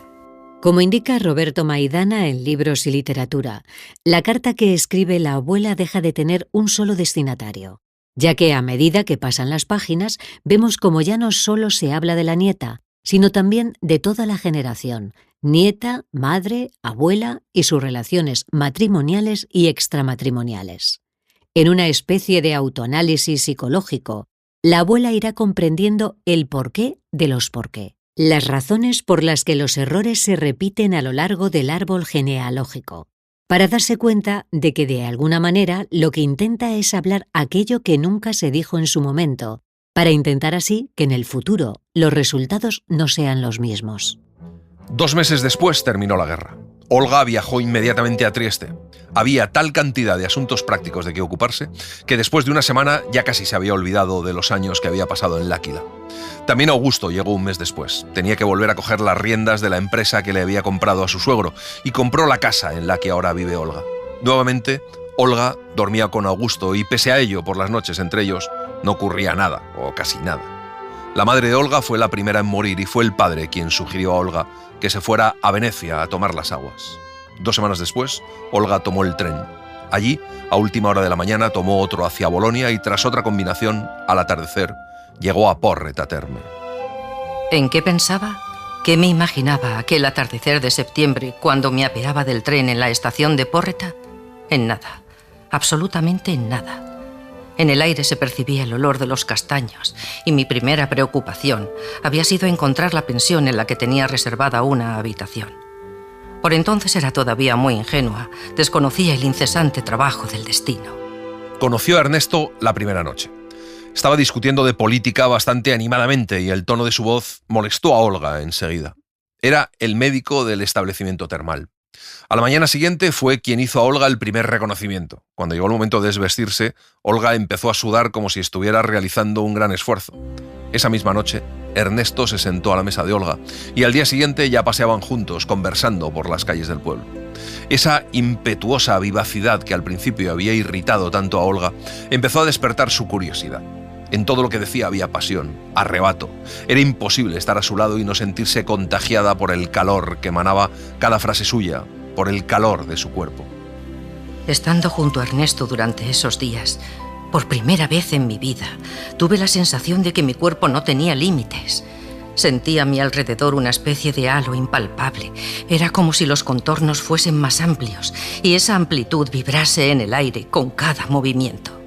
Como indica Roberto Maidana en Libros y Literatura, la carta que escribe la abuela deja de tener un solo destinatario, ya que a medida que pasan las páginas vemos como ya no solo se habla de la nieta, sino también de toda la generación, nieta, madre, abuela y sus relaciones matrimoniales y extramatrimoniales. En una especie de autoanálisis psicológico, la abuela irá comprendiendo el porqué de los porqué, las razones por las que los errores se repiten a lo largo del árbol genealógico, para darse cuenta de que de alguna manera lo que intenta es hablar aquello que nunca se dijo en su momento, para intentar así que en el futuro los resultados no sean los mismos. 2 meses después terminó la guerra. Olga viajó inmediatamente a Trieste. Había tal cantidad de asuntos prácticos de que ocuparse que después de una semana ya casi se había olvidado de los años que había pasado en L'Áquila. También Augusto llegó un mes después. Tenía que volver a coger las riendas de la empresa que le había comprado a su suegro y compró la casa en la que ahora vive Olga. Nuevamente, Olga dormía con Augusto y pese a ello, por las noches entre ellos no ocurría nada, o casi nada. La madre de Olga fue la primera en morir y fue el padre quien sugirió a Olga que se fuera a Venecia a tomar las aguas. 2 semanas después, Olga tomó el tren. Allí, a última hora de la mañana, tomó otro hacia Bolonia y tras otra combinación, al atardecer, llegó a Porreta Terme. ¿En qué pensaba? ¿Qué me imaginaba aquel atardecer de septiembre cuando me apeaba del tren en la estación de Porreta? En nada, absolutamente en nada. En el aire se percibía el olor de los castaños y mi primera preocupación había sido encontrar la pensión en la que tenía reservada una habitación. Por entonces era todavía muy ingenua, desconocía el incesante trabajo del destino. Conoció a Ernesto la primera noche. Estaba discutiendo de política bastante animadamente y el tono de su voz molestó a Olga enseguida. Era el médico del establecimiento termal. A la mañana siguiente fue quien hizo a Olga el primer reconocimiento. Cuando llegó el momento de desvestirse, Olga empezó a sudar como si estuviera realizando un gran esfuerzo. Esa misma noche, Ernesto se sentó a la mesa de Olga y al día siguiente ya paseaban juntos, conversando por las calles del pueblo. Esa impetuosa vivacidad que al principio había irritado tanto a Olga empezó a despertar su curiosidad. En todo lo que decía había pasión, arrebato. Era imposible estar a su lado y no sentirse contagiada por el calor que emanaba cada frase suya, por el calor de su cuerpo. Estando junto a Ernesto durante esos días, por primera vez en mi vida, tuve la sensación de que mi cuerpo no tenía límites. Sentía a mi alrededor una especie de halo impalpable. Era como si los contornos fuesen más amplios y esa amplitud vibrase en el aire con cada movimiento.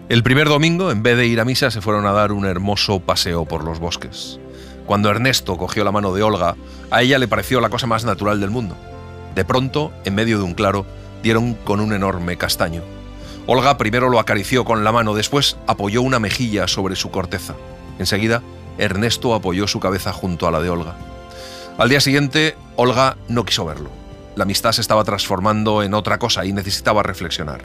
El primer domingo, en vez de ir a misa, se fueron a dar un hermoso paseo por los bosques. Cuando Ernesto cogió la mano de Olga, a ella le pareció la cosa más natural del mundo. De pronto, en medio de un claro, dieron con un enorme castaño. Olga primero lo acarició con la mano, después apoyó una mejilla sobre su corteza. Enseguida, Ernesto apoyó su cabeza junto a la de Olga. Al día siguiente, Olga no quiso verlo. La amistad se estaba transformando en otra cosa y necesitaba reflexionar.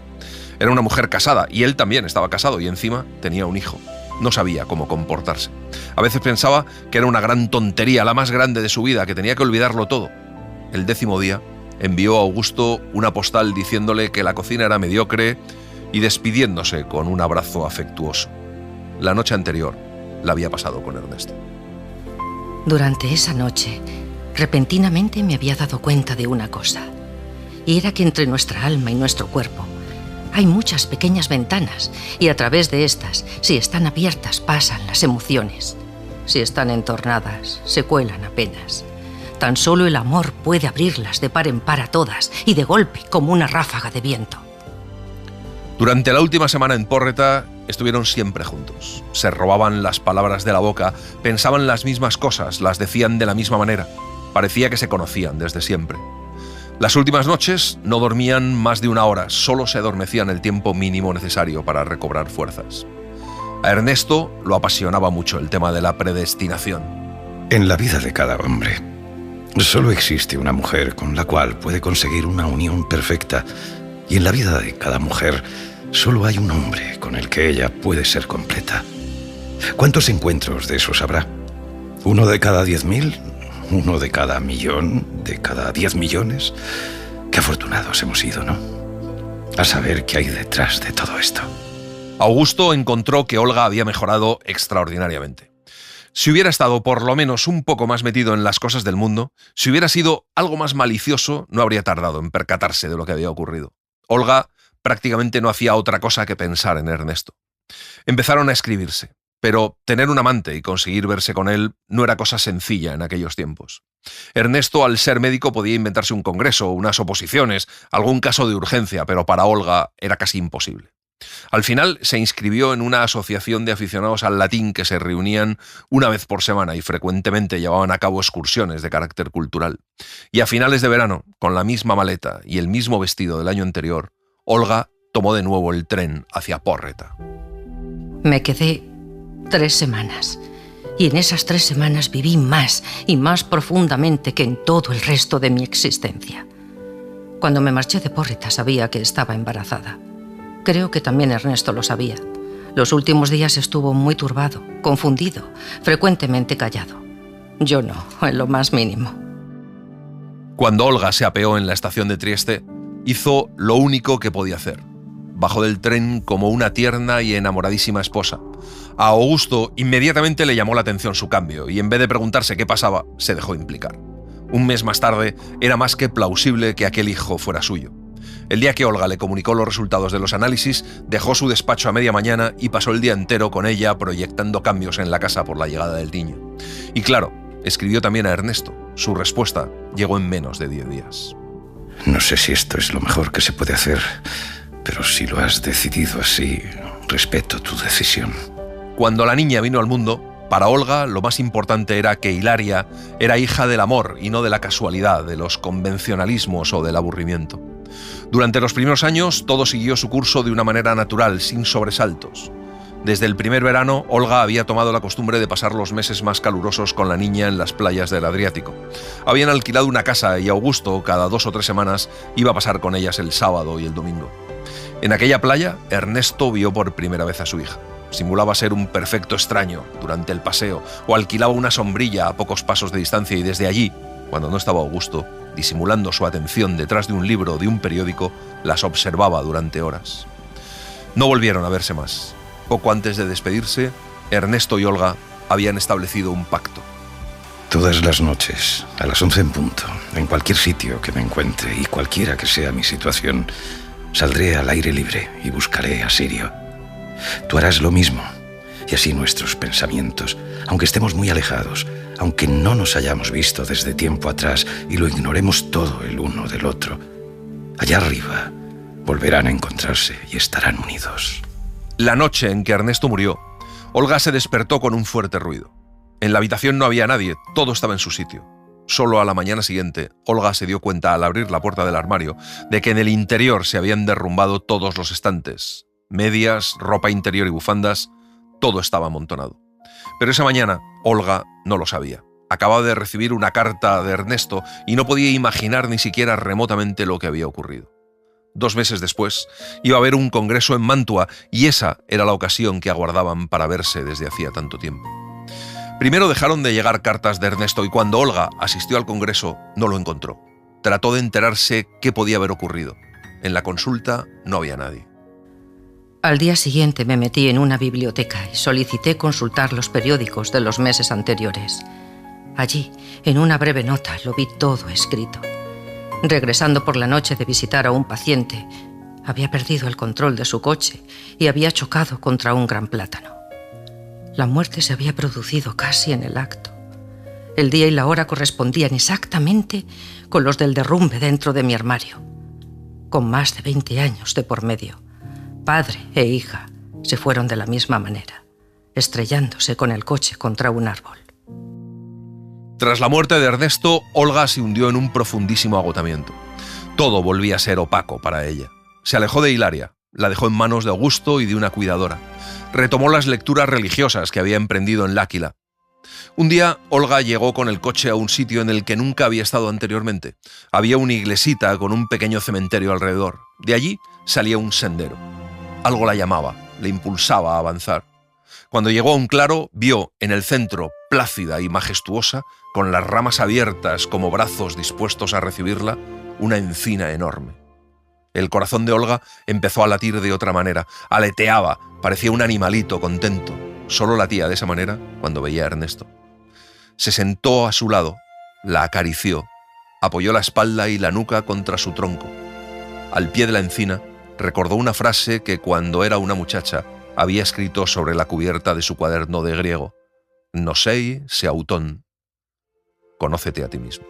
Era una mujer casada y él también estaba casado y encima tenía un hijo. No sabía cómo comportarse. A veces pensaba que era una gran tontería, la más grande de su vida, que tenía que olvidarlo todo. El 10º día envió a Augusto una postal diciéndole que la cocina era mediocre y despidiéndose con un abrazo afectuoso. La noche anterior la había pasado con Ernesto. Durante esa noche, repentinamente me había dado cuenta de una cosa. Y era que entre nuestra alma y nuestro cuerpo hay muchas pequeñas ventanas y a través de estas, si están abiertas, pasan las emociones. Si están entornadas, se cuelan apenas. Tan solo el amor puede abrirlas de par en par a todas y de golpe como una ráfaga de viento. Durante la última semana en Porreta estuvieron siempre juntos. Se robaban las palabras de la boca, pensaban las mismas cosas, las decían de la misma manera. Parecía que se conocían desde siempre. Las últimas noches no dormían más de 1 hora, solo se adormecían el tiempo mínimo necesario para recobrar fuerzas. A Ernesto lo apasionaba mucho el tema de la predestinación. En la vida de cada hombre, solo existe una mujer con la cual puede conseguir una unión perfecta, y en la vida de cada mujer solo hay un hombre con el que ella puede ser completa. ¿Cuántos encuentros de esos habrá? ¿1 de cada 10.000? ¿1 de cada 1.000.000? ¿De cada 10 millones? Qué afortunados hemos sido, ¿no? A saber qué hay detrás de todo esto. Augusto encontró que Olga había mejorado extraordinariamente. Si hubiera estado por lo menos un poco más metido en las cosas del mundo, si hubiera sido algo más malicioso, no habría tardado en percatarse de lo que había ocurrido. Olga prácticamente no hacía otra cosa que pensar en Ernesto. Empezaron a escribirse, pero tener un amante y conseguir verse con él no era cosa sencilla en aquellos tiempos. Ernesto, al ser médico, podía inventarse un congreso, unas oposiciones, algún caso de urgencia, pero para Olga era casi imposible. Al final se inscribió en una asociación de aficionados al latín que se reunían una vez por semana y frecuentemente llevaban a cabo excursiones de carácter cultural. Y a finales de verano, con la misma maleta y el mismo vestido del año anterior, Olga tomó de nuevo el tren hacia Porreta. Me quedé 3 semanas. Y en esas 3 semanas viví más y más profundamente que en todo el resto de mi existencia. Cuando me marché de Porreta sabía que estaba embarazada. Creo que también Ernesto lo sabía. Los últimos días estuvo muy turbado, confundido, frecuentemente callado. Yo no, en lo más mínimo. Cuando Olga se apeó en la estación de Trieste, Hizo lo único que podía hacer. Bajó del tren como una tierna y enamoradísima esposa. A Augusto inmediatamente le llamó la atención su cambio y en vez de preguntarse qué pasaba, se dejó implicar. Un mes más tarde, era más que plausible que aquel hijo fuera suyo. El día que Olga le comunicó los resultados de los análisis, dejó su despacho a media mañana y pasó el día entero con ella proyectando cambios en la casa por la llegada del niño. Y claro, escribió también a Ernesto. Su respuesta llegó en menos de 10 días. No sé si esto es lo mejor que se puede hacer, pero si lo has decidido así, respeto tu decisión. Cuando la niña vino al mundo, para Olga lo más importante era que Hilaria era hija del amor y no de la casualidad, de los convencionalismos o del aburrimiento. Durante los primeros años todo siguió su curso de una manera natural, sin sobresaltos. Desde el primer verano, Olga había tomado la costumbre de pasar los meses más calurosos con la niña en las playas del Adriático. Habían alquilado una casa y Augusto, cada 2 o 3 semanas, iba a pasar con ellas el sábado y el domingo. En aquella playa, Ernesto vio por primera vez a su hija. Simulaba ser un perfecto extraño durante el paseo o alquilaba una sombrilla a pocos pasos de distancia y desde allí, cuando no estaba Augusto, disimulando su atención detrás de un libro o de un periódico, las observaba durante horas. No volvieron a verse más. Poco antes de despedirse, Ernesto y Olga habían establecido un pacto. Todas las noches, a las 11 en punto, en cualquier sitio que me encuentre y cualquiera que sea mi situación, saldré al aire libre y buscaré a Sirio. Tú harás lo mismo, y así nuestros pensamientos, aunque estemos muy alejados, aunque no nos hayamos visto desde tiempo atrás y lo ignoremos todo el uno del otro, allá arriba volverán a encontrarse y estarán unidos. La noche en que Ernesto murió, Olga se despertó con un fuerte ruido. En la habitación no había nadie, todo estaba en su sitio. Solo a la mañana siguiente, Olga se dio cuenta al abrir la puerta del armario de que en el interior se habían derrumbado todos los estantes. Medias, ropa interior y bufandas, todo estaba amontonado. Pero esa mañana, Olga no lo sabía. Acababa de recibir una carta de Ernesto y no podía imaginar ni siquiera remotamente lo que había ocurrido. 2 meses después, iba a haber un congreso en Mantua y esa era la ocasión que aguardaban para verse desde hacía tanto tiempo. Primero dejaron de llegar cartas de Ernesto y cuando Olga asistió al congreso no lo encontró. Trató de enterarse qué podía haber ocurrido. En la consulta no había nadie. Al día siguiente me metí en una biblioteca y solicité consultar los periódicos de los meses anteriores. Allí, en una breve nota, lo vi todo escrito. Regresando por la noche de visitar a un paciente, había perdido el control de su coche y había chocado contra un gran plátano. La muerte se había producido casi en el acto. El día y la hora correspondían exactamente con los del derrumbe dentro de mi armario. Con más de 20 años de por medio, padre e hija se fueron de la misma manera, estrellándose con el coche contra un árbol. Tras la muerte de Ernesto, Olga se hundió en un profundísimo agotamiento. Todo volvía a ser opaco para ella. Se alejó de Hilaria, la dejó en manos de Augusto y de una cuidadora. Retomó las lecturas religiosas que había emprendido en L'Áquila. Un día, Olga llegó con el coche a un sitio en el que nunca había estado anteriormente. Había una iglesita con un pequeño cementerio alrededor. De allí salía un sendero. Algo la llamaba, le impulsaba a avanzar. Cuando llegó a un claro, vio en el centro, plácida y majestuosa, con las ramas abiertas como brazos dispuestos a recibirla, una encina enorme. El corazón de Olga empezó a latir de otra manera, aleteaba, parecía un animalito contento. Solo latía de esa manera cuando veía a Ernesto. Se sentó a su lado, la acarició, apoyó la espalda y la nuca contra su tronco. Al pie de la encina, recordó una frase que cuando era una muchacha había escrito sobre la cubierta de su cuaderno de griego: Nosei se autón. Conócete a ti mismo.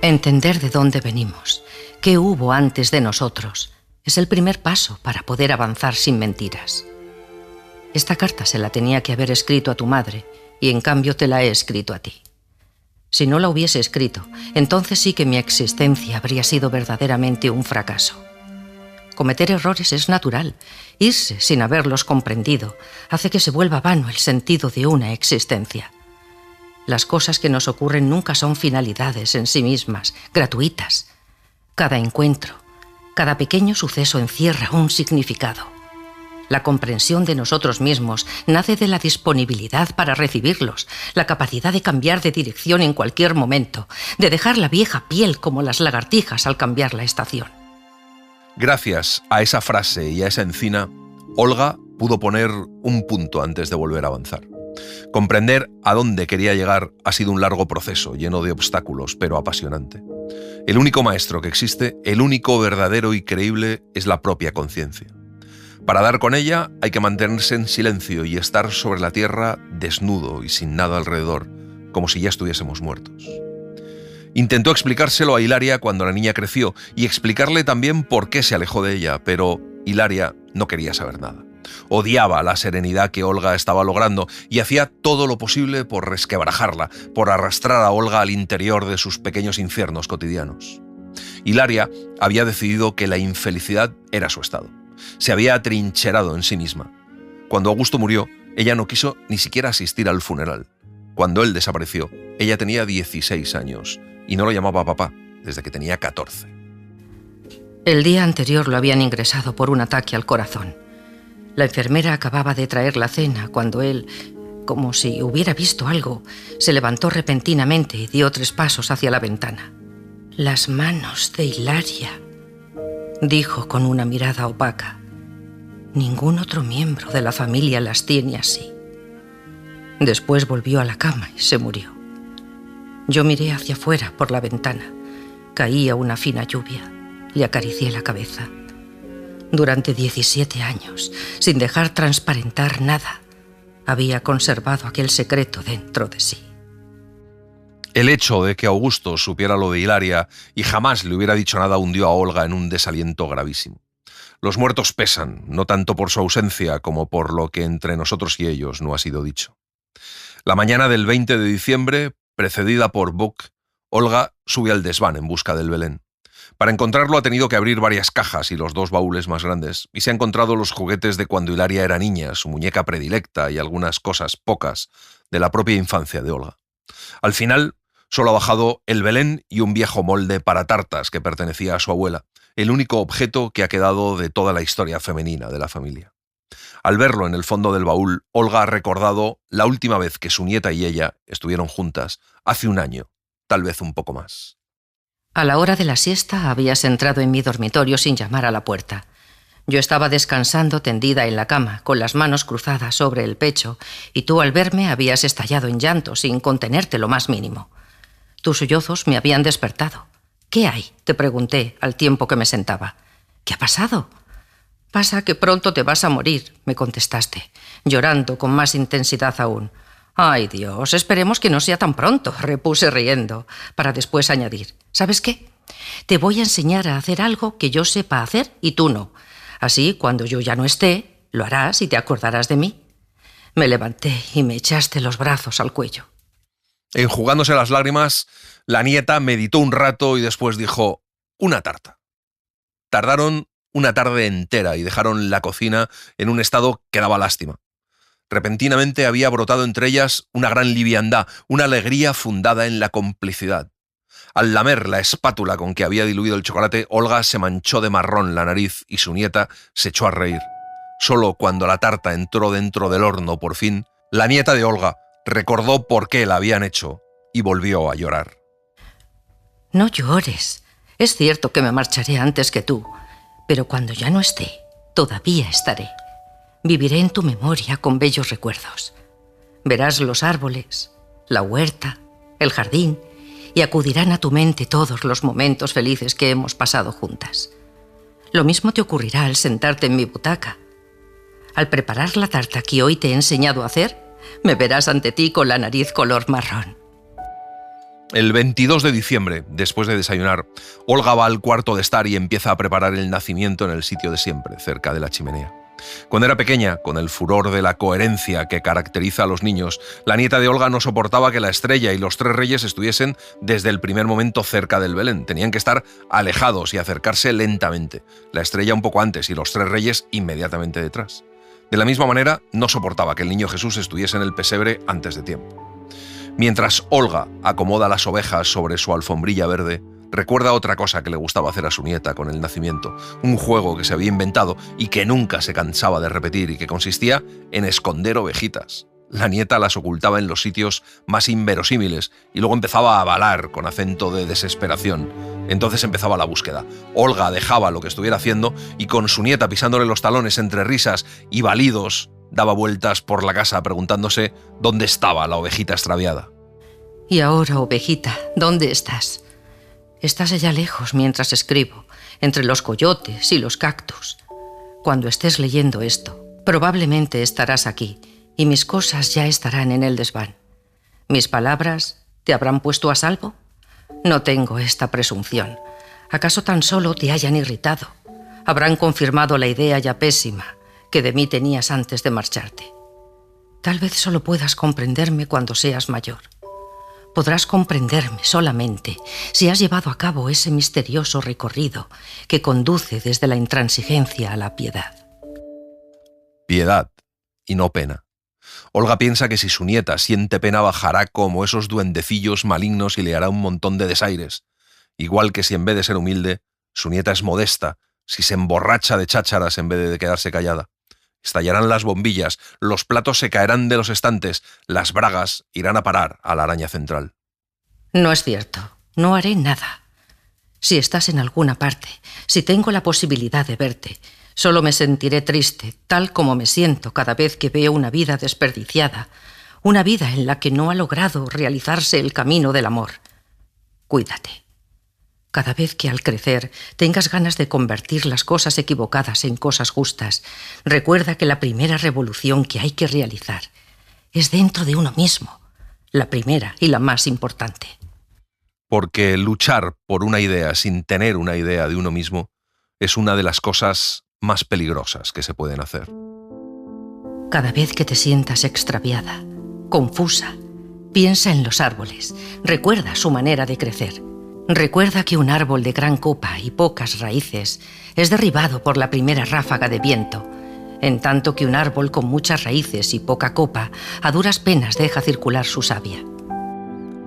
Entender de dónde venimos, qué hubo antes de nosotros, es el primer paso para poder avanzar sin mentiras. Esta carta se la tenía que haber escrito a tu madre y en cambio te la he escrito a ti. Si no la hubiese escrito, entonces sí que mi existencia habría sido verdaderamente un fracaso. Cometer errores es natural. Irse sin haberlos comprendido hace que se vuelva vano el sentido de una existencia. Las cosas que nos ocurren nunca son finalidades en sí mismas, gratuitas. Cada encuentro, cada pequeño suceso encierra un significado. La comprensión de nosotros mismos nace de la disponibilidad para recibirlos, la capacidad de cambiar de dirección en cualquier momento, de dejar la vieja piel como las lagartijas al cambiar la estación. Gracias a esa frase y a esa encina, Olga pudo poner un punto antes de volver a avanzar. Comprender a dónde quería llegar ha sido un largo proceso, lleno de obstáculos, pero apasionante. El único maestro que existe, el único verdadero y creíble, es la propia conciencia. Para dar con ella hay que mantenerse en silencio y estar sobre la tierra desnudo y sin nada alrededor, como si ya estuviésemos muertos. Intentó explicárselo a Hilaria cuando la niña creció y explicarle también por qué se alejó de ella, pero Hilaria no quería saber nada. Odiaba la serenidad que Olga estaba logrando y hacía todo lo posible por resquebrajarla, por arrastrar a Olga al interior de sus pequeños infiernos cotidianos. Hilaria había decidido que la infelicidad era su estado. Se había atrincherado en sí misma. Cuando Augusto murió, ella no quiso ni siquiera asistir al funeral. Cuando él desapareció, ella tenía 16 años y no lo llamaba papá desde que tenía 14. El día anterior lo habían ingresado por un ataque al corazón. La enfermera acababa de traer la cena cuando él, como si hubiera visto algo, se levantó repentinamente y dio 3 pasos hacia la ventana. «Las manos de Hilaria», dijo con una mirada opaca. «Ningún otro miembro de la familia las tiene así». Después volvió a la cama y se murió. Yo miré hacia afuera por la ventana. Caía una fina lluvia. Le acaricié la cabeza. Durante 17 años, sin dejar transparentar nada, había conservado aquel secreto dentro de sí. El hecho de que Augusto supiera lo de Hilaria y jamás le hubiera dicho nada hundió a Olga en un desaliento gravísimo. Los muertos pesan, no tanto por su ausencia como por lo que entre nosotros y ellos no ha sido dicho. La mañana del 20 de diciembre, precedida por Buck, Olga sube al desván en busca del Belén. Para encontrarlo ha tenido que abrir varias cajas y los 2 baúles más grandes, y se ha encontrado los juguetes de cuando Hilaria era niña, su muñeca predilecta y algunas cosas pocas de la propia infancia de Olga. Al final, solo ha bajado el Belén y un viejo molde para tartas que pertenecía a su abuela, el único objeto que ha quedado de toda la historia femenina de la familia. Al verlo en el fondo del baúl, Olga ha recordado la última vez que su nieta y ella estuvieron juntas, hace un año, tal vez un poco más. A la hora de la siesta habías entrado en mi dormitorio sin llamar a la puerta. Yo estaba descansando tendida en la cama, con las manos cruzadas sobre el pecho, y tú al verme habías estallado en llanto sin contenerte lo más mínimo. Tus sollozos me habían despertado. «¿Qué hay?», te pregunté al tiempo que me sentaba. «¿Qué ha pasado?». «Pasa que pronto te vas a morir», me contestaste, llorando con más intensidad aún. «Ay, Dios, esperemos que no sea tan pronto», repuse riendo, para después añadir. «¿Sabes qué? Te voy a enseñar a hacer algo que yo sepa hacer y tú no. Así, cuando yo ya no esté, lo harás y te acordarás de mí». Me levanté y me echaste los brazos al cuello. Enjugándose las lágrimas, la nieta meditó un rato y después dijo: «Una tarta». Tardaron una tarde entera y dejaron la cocina en un estado que daba lástima. Repentinamente había brotado entre ellas una gran liviandad, una alegría fundada en la complicidad. Al lamer la espátula con que había diluido el chocolate, Olga se manchó de marrón la nariz y su nieta se echó a reír. Solo cuando la tarta entró dentro del horno por fin, la nieta de Olga recordó por qué la habían hecho y volvió a llorar. «No llores. Es cierto que me marcharé antes que tú, pero cuando ya no esté, todavía estaré. Viviré en tu memoria con bellos recuerdos. Verás los árboles, la huerta, el jardín, y acudirán a tu mente todos los momentos felices que hemos pasado juntas. Lo mismo te ocurrirá al sentarte en mi butaca. Al preparar la tarta que hoy te he enseñado a hacer, me verás ante ti con la nariz color marrón». El 22 de diciembre, después de desayunar, Olga va al cuarto de estar y empieza a preparar el nacimiento en el sitio de siempre, cerca de la chimenea. Cuando era pequeña, con el furor de la coherencia que caracteriza a los niños, la nieta de Olga no soportaba que la estrella y los 3 reyes estuviesen desde el primer momento cerca del Belén. Tenían que estar alejados y acercarse lentamente. La estrella un poco antes y los 3 reyes inmediatamente detrás. De la misma manera, no soportaba que el niño Jesús estuviese en el pesebre antes de tiempo. Mientras Olga acomoda las ovejas sobre su alfombrilla verde, Recuerda otra cosa que le gustaba hacer a su nieta con el nacimiento, un juego que se había inventado y que nunca se cansaba de repetir y que consistía en esconder ovejitas. La nieta las ocultaba en los sitios más inverosímiles y luego empezaba a balar con acento de desesperación. Entonces empezaba la búsqueda. Olga dejaba lo que estuviera haciendo y con su nieta pisándole los talones entre risas y balidos, daba vueltas por la casa preguntándose dónde estaba la ovejita extraviada. Y ahora, ovejita, ¿dónde estás? Estás allá lejos mientras escribo, entre los coyotes y los cactus. Cuando estés leyendo esto, probablemente estarás aquí y mis cosas ya estarán en el desván. ¿Mis palabras te habrán puesto a salvo? No tengo esta presunción. ¿Acaso tan solo te hayan irritado? Habrán confirmado la idea ya pésima que de mí tenías antes de marcharte. Tal vez solo puedas comprenderme cuando seas mayor. Podrás comprenderme solamente si has llevado a cabo ese misterioso recorrido que conduce desde la intransigencia a la piedad. Piedad y no pena. Olga piensa que si su nieta siente pena bajará como esos duendecillos malignos y le hará un montón de desaires. Igual que si en vez de ser humilde, su nieta es modesta, si se emborracha de chácharas en vez de quedarse callada. Estallarán las bombillas, los platos se caerán de los estantes, las bragas irán a parar a la araña central. No es cierto, no haré nada. Si estás en alguna parte, si tengo la posibilidad de verte, solo me sentiré triste, tal como me siento cada vez que veo una vida desperdiciada, una vida en la que no ha logrado realizarse el camino del amor. Cuídate. Cada vez que al crecer tengas ganas de convertir las cosas equivocadas en cosas justas, recuerda que la primera revolución que hay que realizar es dentro de uno mismo, la primera y la más importante. Porque luchar por una idea sin tener una idea de uno mismo es una de las cosas más peligrosas que se pueden hacer. Cada vez que te sientas extraviada, confusa, piensa en los árboles, recuerda su manera de crecer. Recuerda que un árbol de gran copa y pocas raíces es derribado por la primera ráfaga de viento, en tanto que un árbol con muchas raíces y poca copa a duras penas deja circular su savia.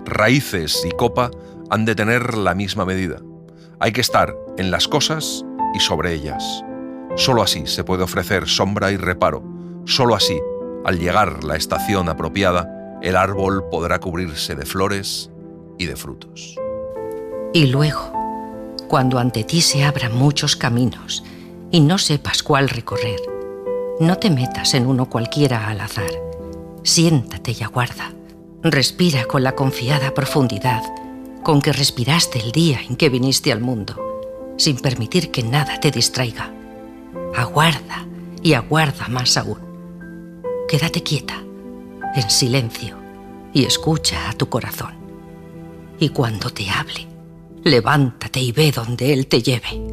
Raíces y copa han de tener la misma medida. Hay que estar en las cosas y sobre ellas. Solo así se puede ofrecer sombra y reparo. Solo así, al llegar la estación apropiada, el árbol podrá cubrirse de flores y de frutos. Y luego, cuando ante ti se abran muchos caminos y no sepas cuál recorrer, no te metas en uno cualquiera al azar. Siéntate y aguarda. Respira con la confiada profundidad con que respiraste el día en que viniste al mundo, sin permitir que nada te distraiga. Aguarda y aguarda más aún. Quédate quieta, en silencio, y escucha a tu corazón. Y cuando te hable, levántate y ve donde él te lleve.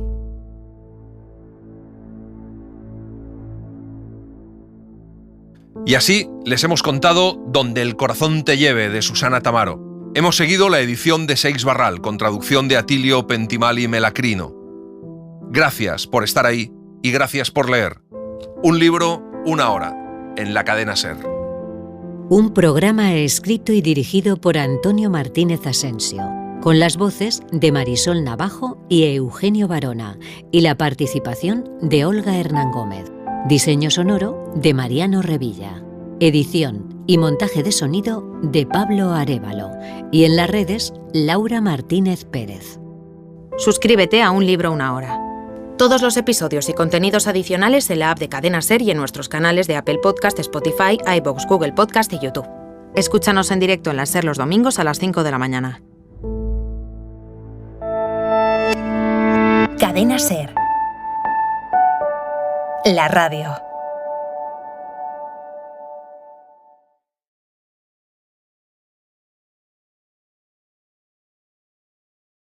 Y así les hemos contado Donde el corazón te lleve, de Susana Tamaro. Hemos seguido la edición de Seix Barral, con traducción de Atilio Pentimali Melacrino. Gracias por estar ahí y gracias por leer. Un libro, una hora, en la cadena SER. Un programa escrito y dirigido por Antonio Martínez Asensio, con las voces de Marisol Navajo y Eugenio Barona, y la participación de Olga Hernán Gómez. Diseño sonoro de Mariano Revilla. Edición y montaje de sonido de Pablo Arévalo. Y en las redes, Laura Martínez Pérez. Suscríbete a Un libro, una hora. Todos los episodios y contenidos adicionales en la app de Cadena SER y en nuestros canales de Apple Podcast, Spotify, iVoox, Google Podcast y YouTube. Escúchanos en directo en la SER los domingos a las 5 de la mañana. Cadena SER. La radio.